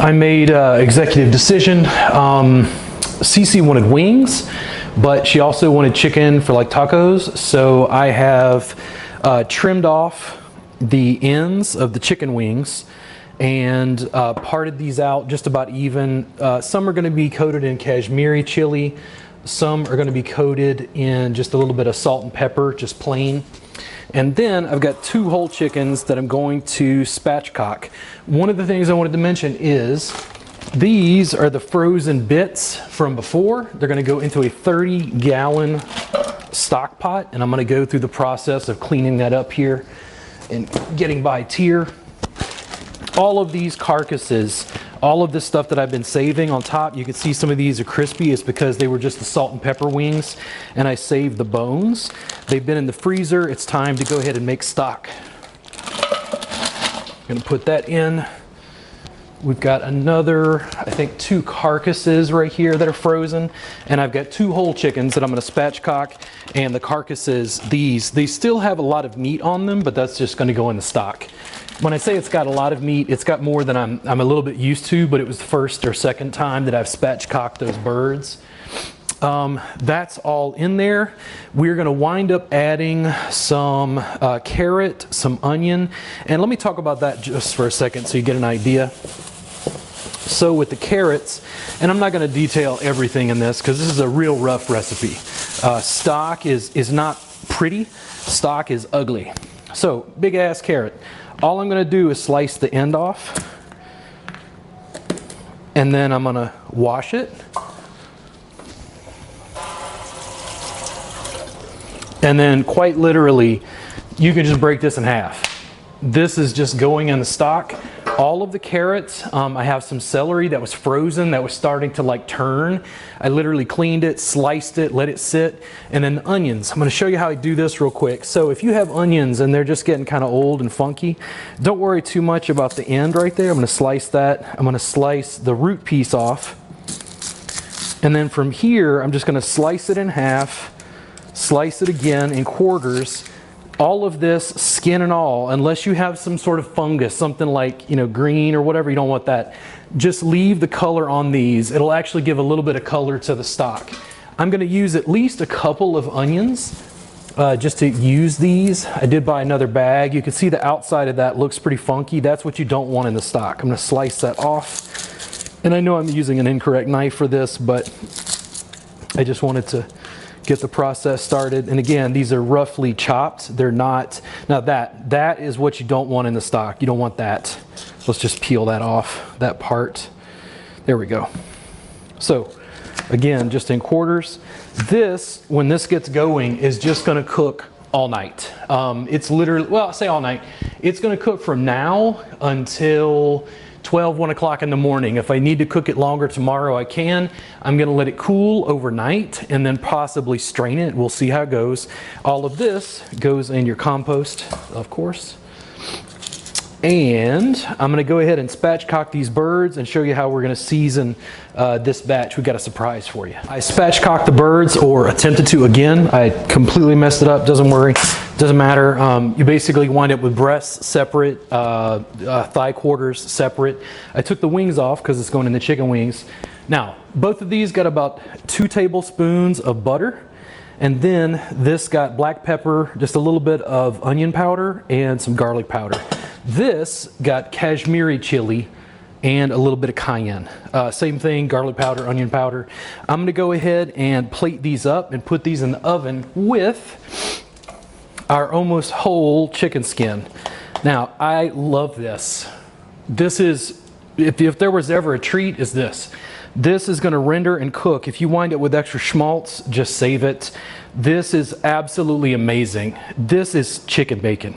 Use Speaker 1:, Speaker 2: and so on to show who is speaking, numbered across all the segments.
Speaker 1: I made an executive decision. Cece wanted wings, but she also wanted chicken for like tacos. So I have trimmed off the ends of the chicken wings and parted these out just about even. Some are going to be coated in Kashmiri chili. Some are going to be coated in just a little bit of salt and pepper, just plain. And then I've got 2 whole chickens that I'm going to spatchcock. One of the things I wanted to mention is these are the frozen bits from before. They're going to go into a 30-gallon stock pot, and I'm going to go through the process of cleaning that up here and getting by tier. All of these carcasses, all of this stuff that I've been saving on top, you can see some of these are crispy. It's because they were just the salt and pepper wings, and I saved the bones. They've been in the freezer. It's time to go ahead and make stock. I'm gonna put that in. We've got another, I think 2 carcasses right here that are frozen, and I've got 2 whole chickens that I'm gonna spatchcock, and the carcasses, they still have a lot of meat on them, but that's just gonna go in the stock. When I say it's got a lot of meat, it's got more than I'm a little bit used to, but it was the first or second time that I've spatchcocked those birds. That's all in there. We're gonna wind up adding some carrot, some onion, and let me talk about that just for a second so you get an idea. So with the carrots, and I'm not gonna detail everything in this because this is a real rough recipe. Stock is not pretty, stock is ugly. So big ass carrot. All I'm going to do is slice the end off, and then I'm going to wash it, and then quite literally you can just break this in half. This is just going in the stock. All of the carrots, I have some celery that was frozen that was starting to like turn. I literally cleaned it, sliced it, let it sit, and then the onions. I'm going to show you how I do this real quick. So if you have onions and they're just getting kind of old and funky, don't worry too much about the end right there. I'm going to slice that. I'm going to slice the root piece off, and then from here I'm just going to slice it in half, slice it again in quarters. All of this, skin and all, unless you have some sort of fungus, something like, you know, green or whatever, you don't want that. Just leave the color on these. It'll actually give a little bit of color to the stock. I'm going to use at least a couple of onions just to use these. I did buy another bag. You can see the outside of that looks pretty funky. That's what you don't want in the stock. I'm going to slice that off. And I know I'm using an incorrect knife for this, but I just wanted to get the process started. And again, these are roughly chopped. They're not, now that is what you don't want in the stock. You don't want that. Let's just peel that off, that part. There we go. So again, just in quarters. This, when this gets going, is just gonna cook all night. It's literally, well, I say all night. It's gonna cook from now until 12, 1 o'clock in the morning. If I need to cook it longer tomorrow, I can. I'm gonna let it cool overnight and then possibly strain it. We'll see how it goes. All of this goes in your compost, of course. And I'm gonna go ahead and spatchcock these birds and show you how we're gonna season this batch. We've got a surprise for you. I spatchcocked the birds, or attempted to again. I completely messed it up, doesn't worry, doesn't matter. You basically wind up with breasts separate, thigh quarters separate. I took the wings off because it's going in the chicken wings. Now, both of these got about 2 tablespoons of butter. And then this got black pepper, just a little bit of onion powder, and some garlic powder. This got Kashmiri chili and a little bit of cayenne. Same thing, garlic powder, onion powder. I'm gonna go ahead and plate these up and put these in the oven with our almost whole chicken skin. Now, I love this. This is, if there was ever a treat, is this. This is gonna render and cook. If you wind up with extra schmaltz, just save it. This is absolutely amazing. This is chicken bacon.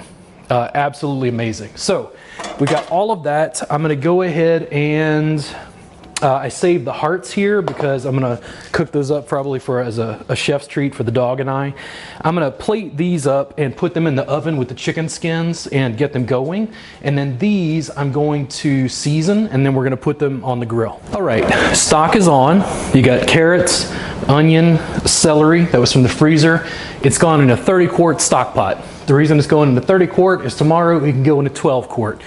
Speaker 1: Absolutely amazing. So we got all of that. I'm gonna go ahead and I saved the hearts here because I'm gonna cook those up probably as a chef's treat for the dog and I. I'm gonna plate these up and put them in the oven with the chicken skins and get them going. And then these I'm going to season, and then we're gonna put them on the grill. All right, stock is on. You got carrots, onion, celery that was from the freezer. It's gone in a 30-quart stock pot. The reason it's going into 30 quart is tomorrow it can go into 12 quart.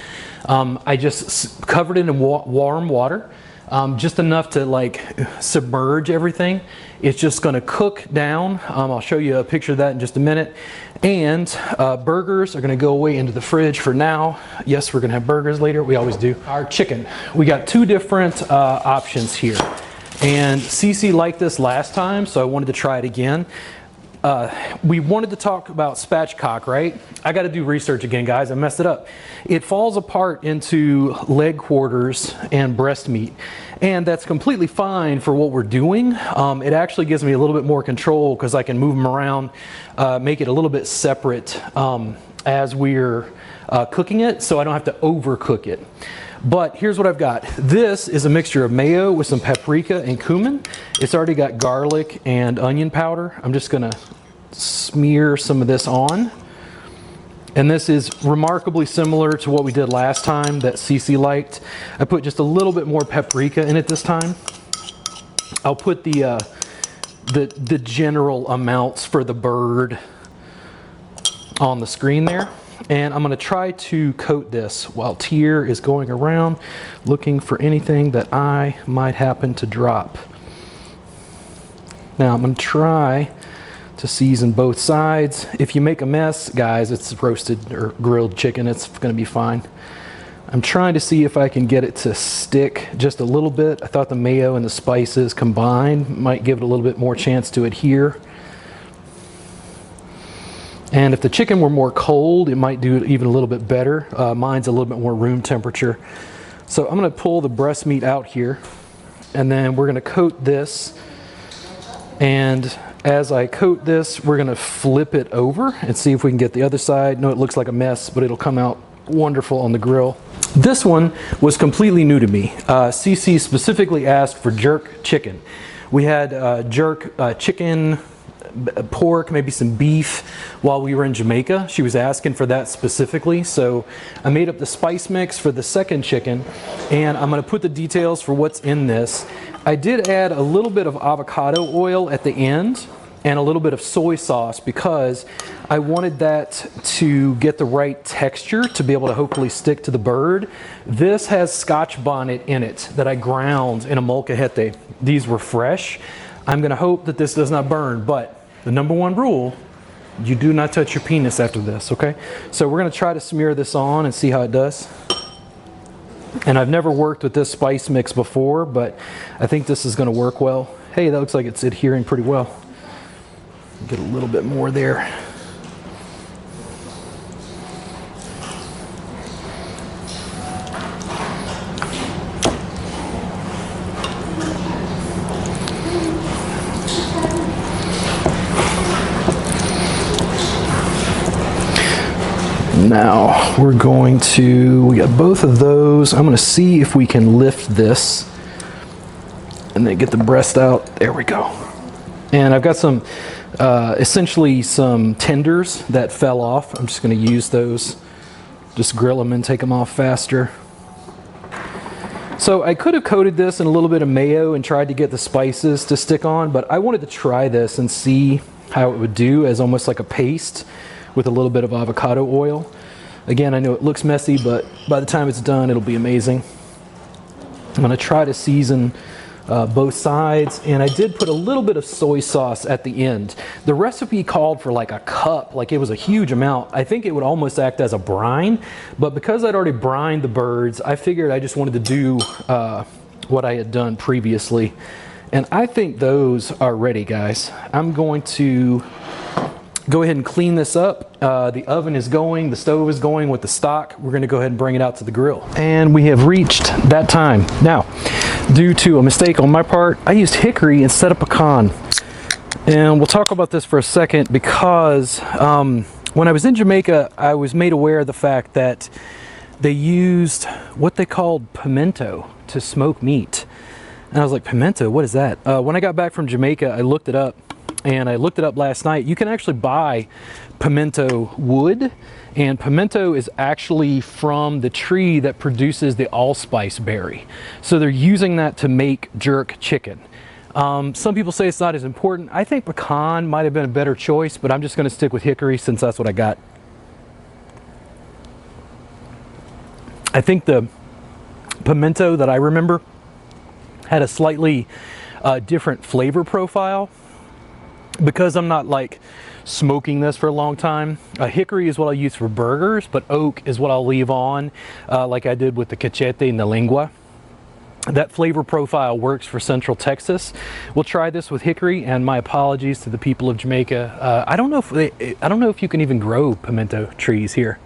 Speaker 1: I just covered it in warm water, just enough to like submerge everything. It's just going to cook down. I'll show you a picture of that in just a minute. And burgers are going to go away into the fridge for now. Yes, we're going to have burgers later. We always do. Our chicken. We got two different options here. And Cece liked this last time, so I wanted to try it again. We wanted to talk about spatchcock, right? I got to do research again, guys. I messed it up. It falls apart into leg quarters and breast meat, and that's completely fine for what we're doing. It actually gives me a little bit more control because I can move them around, make it a little bit separate as we're cooking it, so I don't have to overcook it. But here's what I've got. This is a mixture of mayo with some paprika and cumin. It's already got garlic and onion powder. I'm just gonna smear some of this on. And this is remarkably similar to what we did last time that Cece liked. I put just a little bit more paprika in it this time. I'll put the general amounts for the bird on the screen there. And I'm going to try to coat this while Tier is going around looking for anything that I might happen to drop. Now I'm going to try to season both sides. If you make a mess, guys, it's roasted or grilled chicken. It's going to be fine. I'm trying to see if I can get it to stick just a little bit. I thought the mayo and the spices combined might give it a little bit more chance to adhere. And if the chicken were more cold, it might do it even a little bit better. Mine's a little bit more room temperature. So I'm going to pull the breast meat out here, and then we're going to coat this. And as I coat this, we're going to flip it over and see if we can get the other side. No, it looks like a mess, but it'll come out wonderful on the grill. This one was completely new to me. Cece specifically asked for jerk chicken. We had jerk chicken, pork, maybe some beef while we were in Jamaica. She was asking for that specifically, so I made up the spice mix for the second chicken, and I'm going to put the details for what's in this. I did add a little bit of avocado oil at the end and a little bit of soy sauce because I wanted that to get the right texture to be able to hopefully stick to the bird. This has Scotch bonnet in it that I ground in a molcajete. These were fresh. I'm going to hope that this does not burn, but the number one rule, you do not touch your penis after this, okay? So we're going to try to smear this on and see how it does. And I've never worked with this spice mix before, but I think this is going to work well. Hey, that looks like it's adhering pretty well. Get a little bit more there. Now we're going to, we got both of those. I'm going to see if we can lift this and then get the breast out. There we go. And I've got some, essentially some tenders that fell off. I'm just going to use those, just grill them and take them off faster. So I could have coated this in a little bit of mayo and tried to get the spices to stick on, but I wanted to try this and see how it would do as almost like a paste with a little bit of avocado oil. Again, I know it looks messy, but by the time it's done, it'll be amazing. I'm going to try to season both sides, and I did put a little bit of soy sauce at the end. The recipe called for like a cup, like it was a huge amount. I think it would almost act as a brine, but because I'd already brined the birds, I figured I just wanted to do what I had done previously. And I think those are ready, guys. I'm going to go ahead and clean this up. The oven is going, the stove is going with the stock. We're going to go ahead and bring it out to the grill. And we have reached that time. Now, due to a mistake on my part, I used hickory instead of pecan. And we'll talk about this for a second because when I was in Jamaica, I was made aware of the fact that they used what they called pimento to smoke meat. And I was like, pimento, what is that? When I got back from Jamaica, I looked it up. And I looked it up last night. You can actually buy pimento wood, and pimento is actually from the tree that produces the allspice berry. So they're using that to make jerk chicken. Some people say it's not as important. I think pecan might have been a better choice, but I'm just going to stick with hickory since that's what I got. I think the pimento that I remember had a slightly different flavor profile. Because I'm not like smoking this for a long time, hickory is what I'll use for burgers, but oak is what I'll leave on, like I did with the cachete and the lengua. That flavor profile works for Central Texas. We'll try this with hickory, and my apologies to the people of Jamaica. I don't know if you can even grow pimento trees here.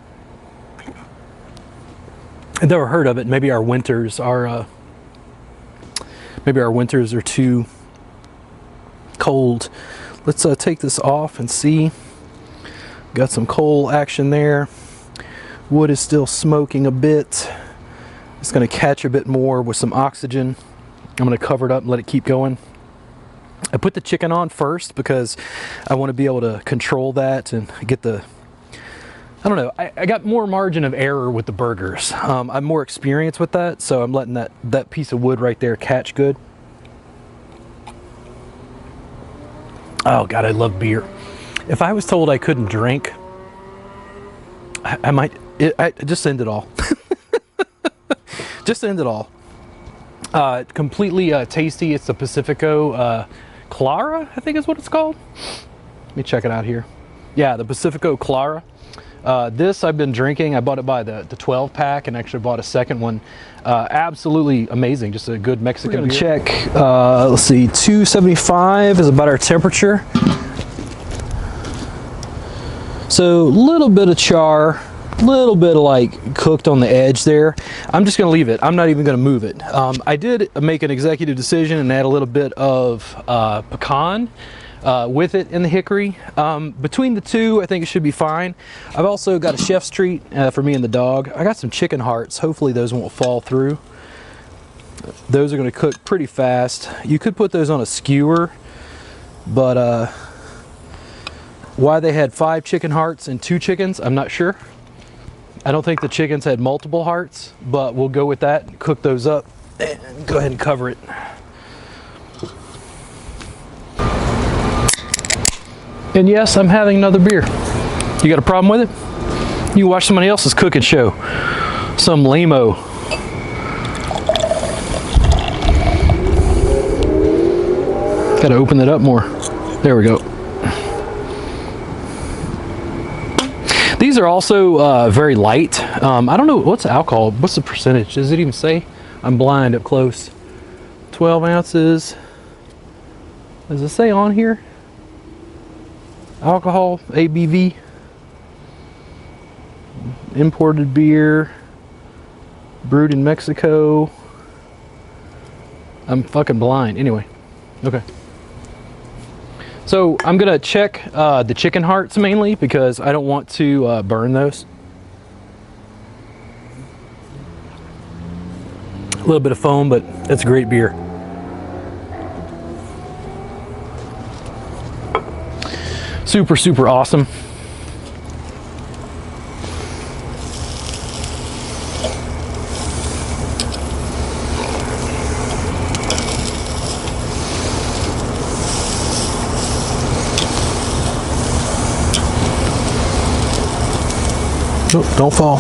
Speaker 1: I've never heard of it. Maybe our winters are too cold. Let's take this off and see. Got some coal action there. Wood is still smoking a bit. It's going to catch a bit more with some oxygen. I'm going to cover it up and let it keep going. I put the chicken on first because I want to be able to control that and get the, I don't know, I got more margin of error with the burgers. I'm more experienced with that, so I'm letting that piece of wood right there catch good. Oh God, I love beer. If I was told I couldn't drink, I might just end it all. Just end it all. Completely tasty. It's the Pacifico Clara, I think is what it's called. Let me check it out here. Yeah, the Pacifico Clara. This I've been drinking. I bought it by the 12 pack and actually bought a second one. Absolutely amazing. Just a good Mexican beer. Check. Let's see. 275 is about our temperature. So a little bit of char, a little bit of like cooked on the edge there. I'm just going to leave it. I'm not even going to move it. I did make an executive decision and add a little bit of pecan with it in the hickory. Between the two, I think it should be fine. I've also got a chef's treat for me and the dog. I got some chicken hearts. Hopefully those won't fall through. Those are going to cook pretty fast. You could put those on a skewer, but why they had 5 chicken hearts and 2 chickens, I'm not sure. I don't think the chickens had multiple hearts, but we'll go with that, cook those up, and go ahead and cover it. And yes, I'm having another beer. You got a problem with it? You watch somebody else's cooking show. Some lame-o. Gotta open it up more. There we go. These are also very light. I don't know, what's the alcohol? What's the percentage? Does it even say? I'm blind up close. 12 ounces. Does it say on here? Alcohol, ABV. Imported beer. Brewed in Mexico. I'm fucking blind. Anyway, okay. So I'm gonna check the chicken hearts mainly because I don't want to burn those. A little bit of foam, but it's a great beer. Super, super awesome. Oh, don't fall.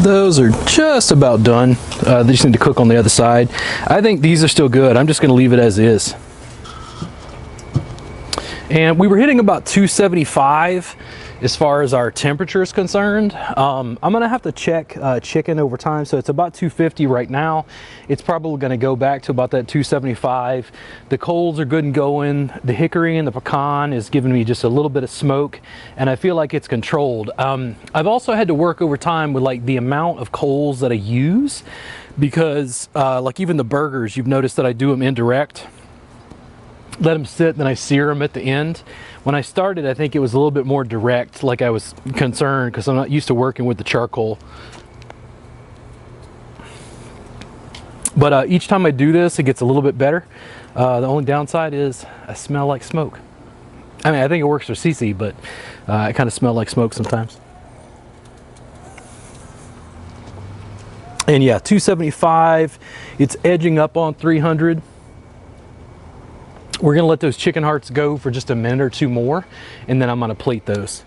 Speaker 1: Those are just about done. They just need to cook on the other side. I think these are still good. I'm just going to leave it as is. And we were hitting about 275 as far as our temperature is concerned. I'm gonna have to check chicken over time. So it's about 250 right now. It's probably gonna go back to about that 275. The coals are good and going. The hickory and the pecan is giving me just a little bit of smoke, and I feel like it's controlled. I've also had to work over time with like the amount of coals that I use, because like even the burgers, you've noticed that I do them indirect. Let them sit, then I sear them at the end. When I started, I think it was a little bit more direct, like I was concerned because I'm not used to working with the charcoal. But each time I do this, it gets a little bit better. The only downside is I smell like smoke. I mean, I think it works for Cece, but I kind of smell like smoke sometimes. And yeah, 275, it's edging up on 300. We're gonna let those chicken hearts go for just a minute or two more, and then I'm gonna plate those.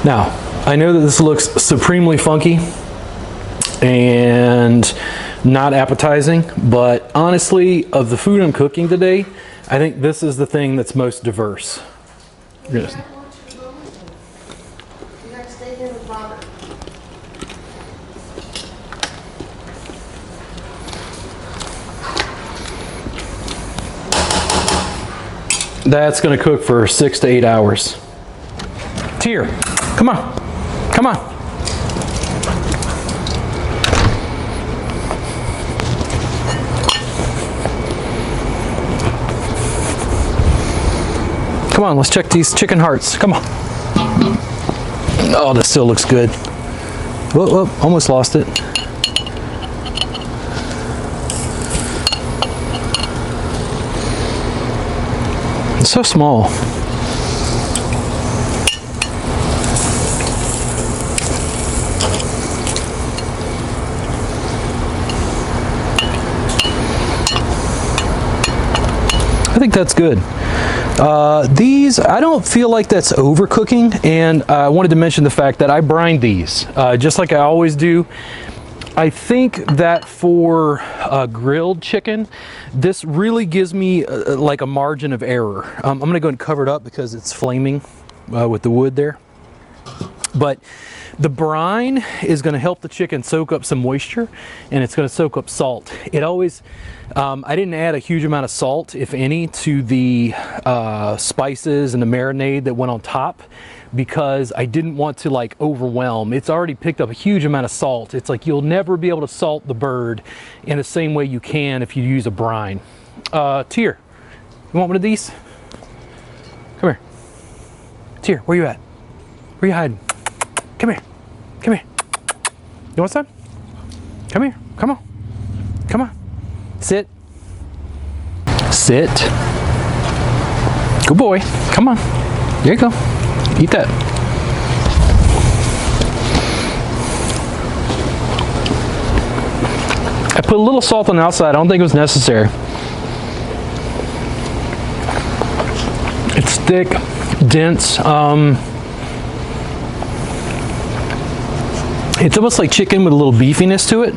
Speaker 1: Now, I know that this looks supremely funky and not appetizing, but honestly, of the food I'm cooking today, I think this is the thing that's most diverse. Yes.
Speaker 2: You gotta stay here with Robert.
Speaker 1: That's gonna cook for 6 to 8 hours. Here, come on, come on. Come on, let's check these chicken hearts. Come on. Oh, this still looks good. Whoa, whoa, almost lost it. It's so small. I think that's good. These, I don't feel like that's overcooking, and I wanted to mention the fact that I brine these, just like I always do. I think that for grilled chicken, this really gives me like a margin of error. I'm gonna go and cover it up because it's flaming with the wood there. But the brine is going to help the chicken soak up some moisture, and it's going to soak up salt. It always, I didn't add a huge amount of salt, if any, to the spices and the marinade that went on top, because I didn't want to like overwhelm. It's already picked up a huge amount of salt. It's like you'll never be able to salt the bird in the same way you can if you use a brine. Tyr, you want one of these? Come here. Tyr, where you at? Where you hiding? Come here. Come here. You want some? Come here. Come on. Come on. Sit. Sit. Good boy. Come on. There you go. Eat that. I put a little salt on the outside. I don't think it was necessary. It's thick, dense. It's almost like chicken with a little beefiness to it.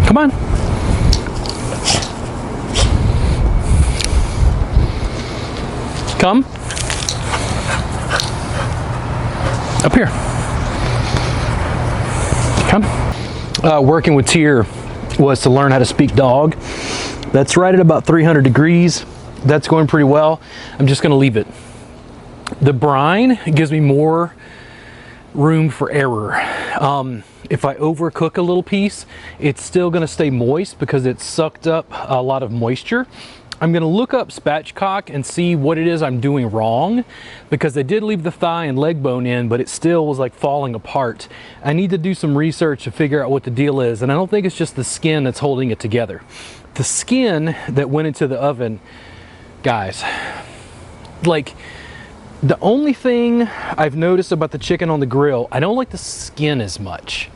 Speaker 1: Come on. Come. Up here. Come. Working with Tyr was to learn how to speak dog. That's right at about 300 degrees. That's going pretty well. I'm just going to leave it. The brine gives me more room for error. If I overcook a little piece, it's still going to stay moist because it's sucked up a lot of moisture. I'm going to look up spatchcock and see what it is I'm doing wrong, because I did leave the thigh and leg bone in, but it still was like falling apart. I need to do some research to figure out what the deal is, and I don't think it's just the skin that's holding it together. The skin that went into the oven, guys, like the only thing I've noticed about the chicken on the grill, I don't like the skin as much.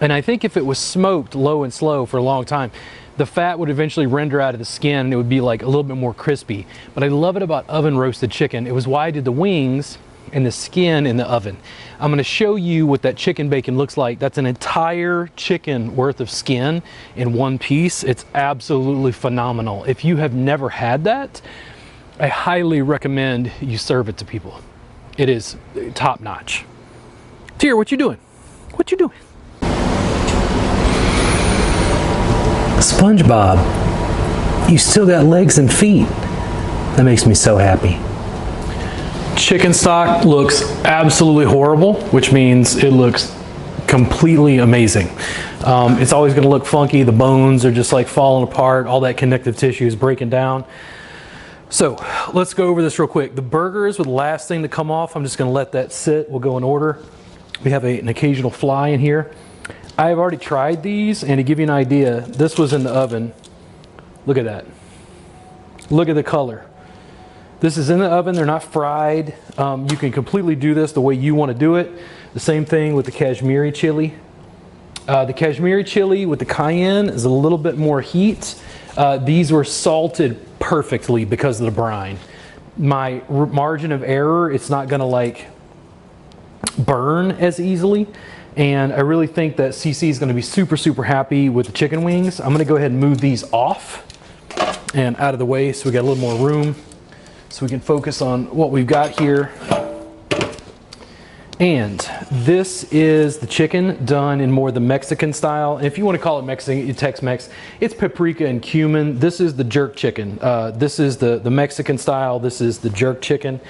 Speaker 1: And I think if it was smoked low and slow for a long time, the fat would eventually render out of the skin and it would be like a little bit more crispy. But I love it about oven roasted chicken. It was why I did the wings and the skin in the oven. I'm gonna show you what that chicken bacon looks like. That's an entire chicken worth of skin in one piece. It's absolutely phenomenal. If you have never had that, I highly recommend you serve it to people. It is top notch. Tyr, what you doing? What you doing? SpongeBob, you still got legs and feet. That makes me so happy. Chicken stock looks absolutely horrible, which means it looks completely amazing. It's always going to look funky. The bones are just like falling apart. All that connective tissue is breaking down. So let's go over this real quick. The burgers were the last thing to come off. I'm just going to let that sit. We'll go in order. We have an occasional fly in here. I've already tried these, and to give you an idea, this was in the oven. Look at that. Look at the color. This is in the oven. They're not fried. You can completely do this the way you want to do it. The same thing with the Kashmiri chili. The Kashmiri chili with the cayenne is a little bit more heat. These were salted perfectly because of the brine. My margin of error, it's not gonna like burn as easily. And I really think that CC is gonna be super, super happy with the chicken wings. I'm gonna go ahead and move these off and out of the way so we got a little more room so we can focus on what we've got here. And this is the chicken done in more the Mexican style. And if you want to call it Mexican, Tex-Mex, it's paprika and cumin. This is the jerk chicken. This is the Mexican style. This is the jerk chicken.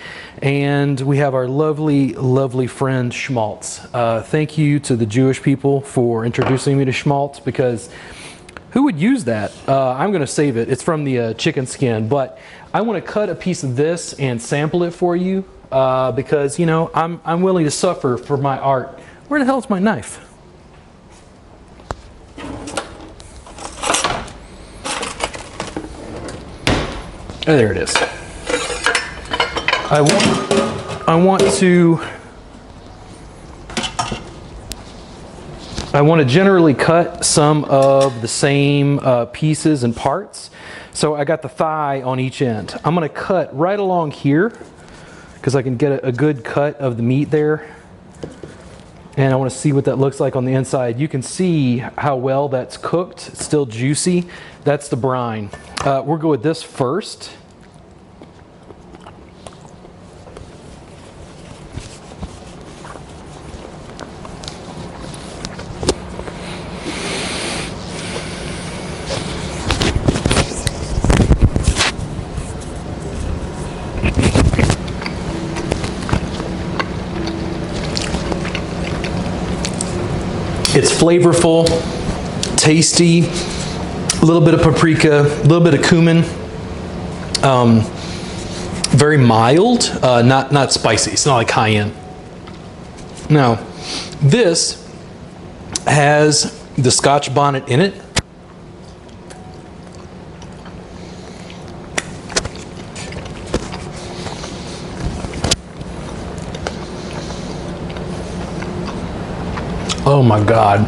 Speaker 1: And we have our lovely, lovely friend schmaltz. Thank you to the Jewish people for introducing me to schmaltz, because who would use that? I'm going to save it. It's from the chicken skin, but I want to cut a piece of this and sample it for you. Because, you know, I'm willing to suffer for my art. Where the hell is my knife? Oh, there it is. I want to generally cut some of the same pieces and parts. So I got the thigh on each end. I'm going to cut right along here, because I can get a good cut of the meat there. And I want to see what that looks like on the inside. You can see how well that's cooked. It's still juicy. That's the brine. We'll go with this first. It's flavorful, tasty, a little bit of paprika, a little bit of cumin, very mild, not spicy. It's not like cayenne. Now, this has the Scotch bonnet in it. Oh my God.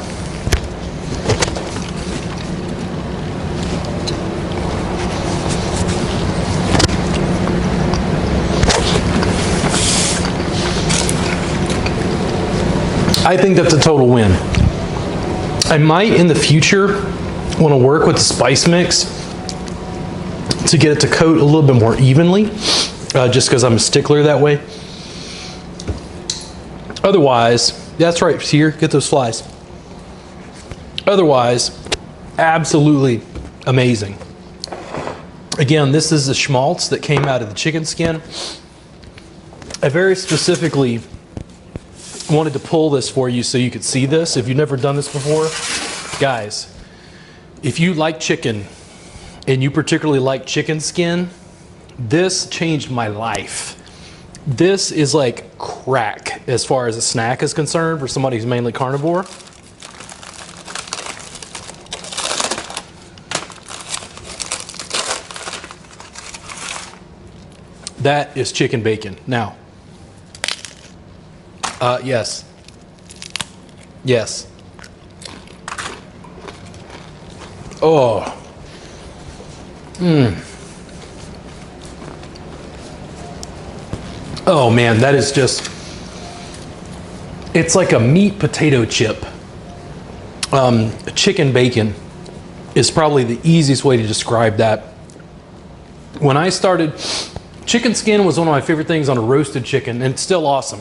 Speaker 1: I think that's a total win. I might in the future want to work with the spice mix to get it to coat a little bit more evenly, just because I'm a stickler that way. Otherwise, that's right, here, get those flies. Otherwise, absolutely amazing. Again, this is the schmaltz that came out of the chicken skin. I very specifically wanted to pull this for you so you could see this. If you've never done this before, guys, if you like chicken and you particularly like chicken skin, this changed my life. This is like crack as far as a snack is concerned for somebody who's mainly carnivore. That is chicken bacon. Now, yes. Yes. Oh. Oh man, that is just, it's like a meat potato chip. Chicken bacon is probably the easiest way to describe that. When I started, chicken skin was one of my favorite things on a roasted chicken, and it's still awesome.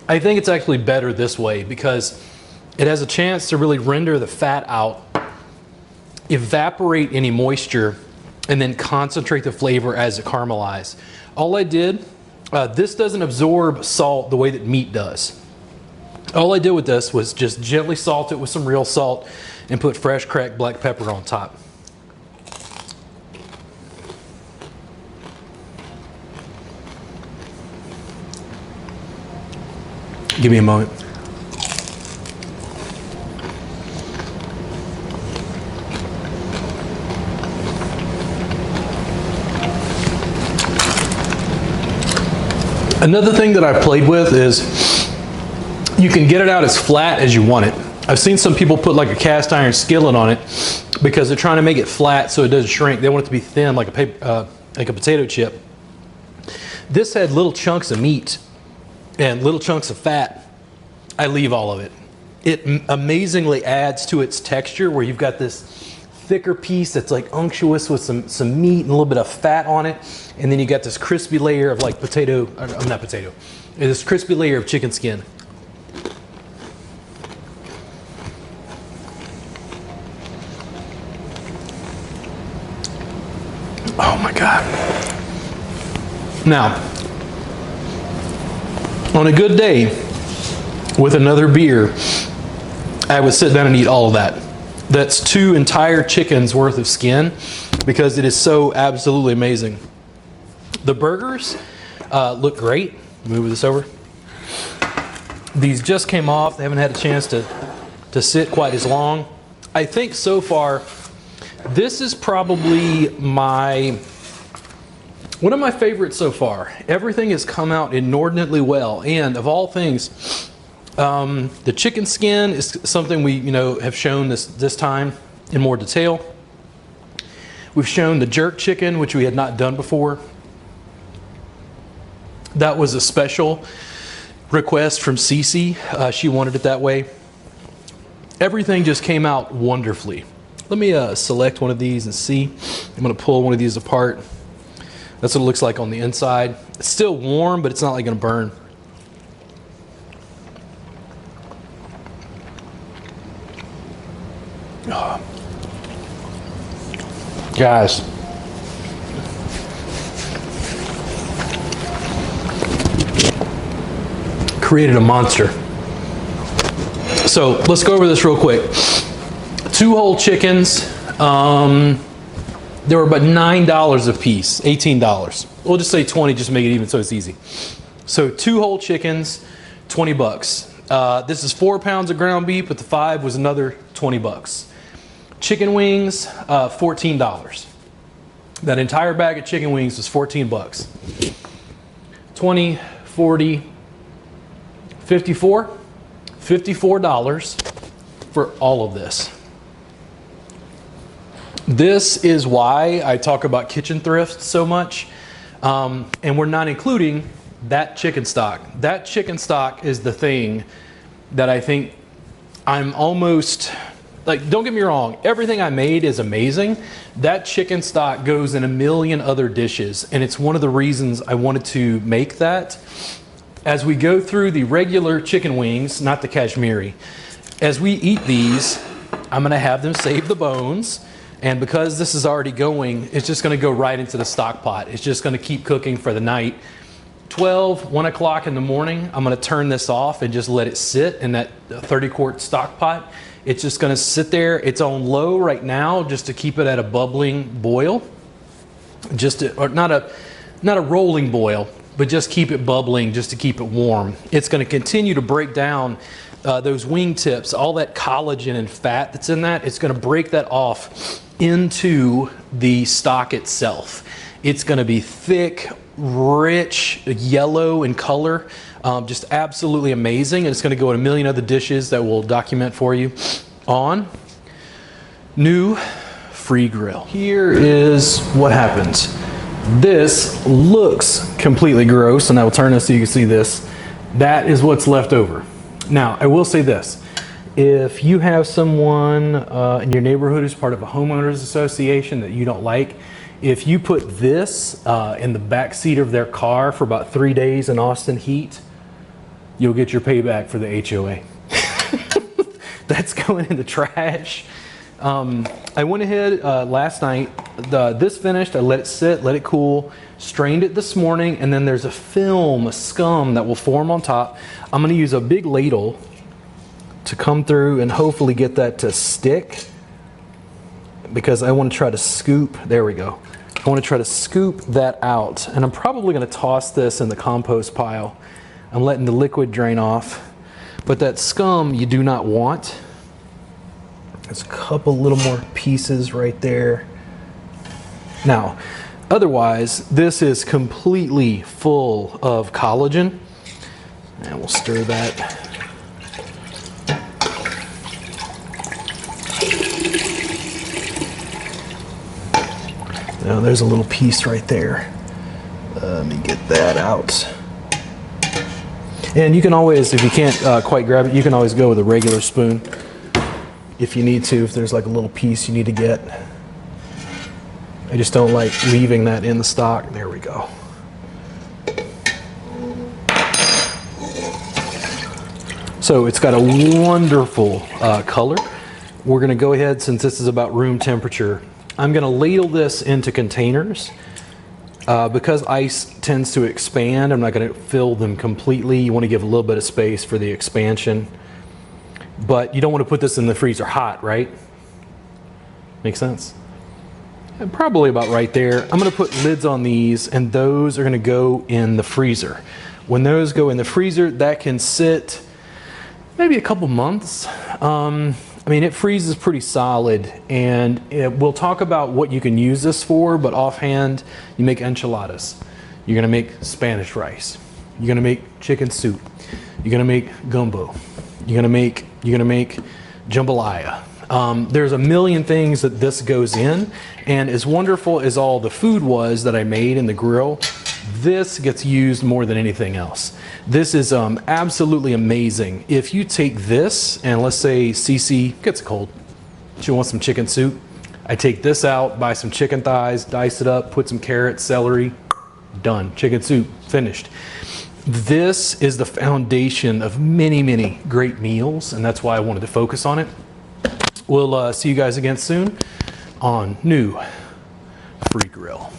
Speaker 1: I think it's actually better this way because it has a chance to really render the fat out, evaporate any moisture, and then concentrate the flavor as it caramelizes. All I did, this doesn't absorb salt the way that meat does. All I did with this was just gently salt it with some real salt and put fresh cracked black pepper on top. Give me a moment. Another thing that I played with is You can get it out as flat as you want it. I've seen some people put like a cast iron skillet on it because they're trying to make it flat so it doesn't shrink. They want it to be thin like a potato chip. This had little chunks of meat and little chunks of fat. I leave all of it. It amazingly adds to its texture where you've got this thicker piece that's like unctuous with some meat and a little bit of fat on it. And then you got this crispy layer of like this crispy layer of chicken skin. Oh my God. Now, on a good day with another beer, I would sit down and eat all of that. That's 2 entire chickens worth of skin because it is so absolutely amazing. The burgers look great. Move this over. These just came off. They haven't had a chance to sit quite as long. I think so far, this is probably one of my favorites so far. Everything has come out inordinately well, and of all things, the chicken skin is something we have shown this time in more detail. We've shown the jerk chicken, which we had not done before. That was a special request from Cece. She wanted it that way. Everything just came out wonderfully. Let me select one of these and see. I'm going to pull one of these apart. That's what it looks like on the inside. It's still warm, but it's not like going to burn. Oh. Guys. Created a monster. So let's go over this real quick. 2 whole chickens. They were about $9 a piece, $18. We'll just say 20, just to make it even so it's easy. So 2 whole chickens, 20 bucks. This is 4 pounds of ground beef, but the 5 was another 20 bucks. Chicken wings, $14. That entire bag of chicken wings was 14 bucks. 20, 40, 54, $54 for all of this. This is why I talk about kitchen thrift so much, and we're not including that chicken stock. That chicken stock is the thing that I think I'm almost, like, don't get me wrong, everything I made is amazing. That chicken stock goes in a million other dishes, and it's one of the reasons I wanted to make that. As we go through the regular chicken wings, not the Kashmiri, as we eat these, I'm gonna have them save the bones. And because this is already going, it's just going to go right into the stock pot. It's just going to keep cooking for the night. 1 o'clock in the morning, I'm going to turn this off and just let it sit in that 30-quart stock pot. It's just going to sit there. It's on low right now just to keep it at a bubbling boil. Or not a rolling boil, but just keep it bubbling just to keep it warm. It's going to continue to break down those wing tips, all that collagen and fat that's in that. It's going to break that off into the stock itself. It's going to be thick, rich, yellow in color, just absolutely amazing. And it's going to go in a million other dishes that we'll document for you on new free grill. Here is what happens. This looks completely gross, and I will turn this so you can see this. That is what's left over. Now, I will say this. If you have someone in your neighborhood who's part of a homeowners association that you don't like, if you put this in the back seat of their car for about 3 days in Austin heat, you'll get your payback for the HOA. That's going in the trash. I went ahead last night, this finished, I let it sit, let it cool, strained it this morning, and then there's a film, a scum that will form on top. I'm going to use a big ladle to come through and hopefully get that to stick, because I want to try to scoop, there we go. I want to try to scoop that out, and I'm probably going to toss this in the compost pile. I'm letting the liquid drain off, but that scum you do not want. There's a couple little more pieces right there. Now, otherwise, this is completely full of collagen. And we'll stir that Now there's a little piece right there. Let me get that out. And you can always, if you can't quite grab it, you can always go with a regular spoon if you need to, if there's like a little piece you need to get. I just don't like leaving that in the stock. There we go. So it's got a wonderful color. We're gonna go ahead, since this is about room temperature, I'm gonna ladle this into containers. Because ice tends to expand, I'm not going to fill them completely. You want to give a little bit of space for the expansion. But you don't want to put this in the freezer hot, right? Make sense? And probably about right there. I'm going to put lids on these, and those are going to go in the freezer. When those go in the freezer, that can sit maybe a couple months. I mean, it freezes pretty solid, and we'll talk about what you can use this for, but offhand, you make enchiladas. You're gonna make Spanish rice. You're gonna make chicken soup. You're gonna make gumbo. You're gonna make jambalaya. There's a million things that this goes in, and as wonderful as all the food was that I made in the grill, this gets used more than anything else. This is absolutely amazing. If you take this, and let's say Cece gets a cold, she wants some chicken soup, I take this out, buy some chicken thighs, dice it up, put some carrots, celery, done. Chicken soup, finished. This is the foundation of many, many great meals, and that's why I wanted to focus on it. We'll see you guys again soon on New Free Grill.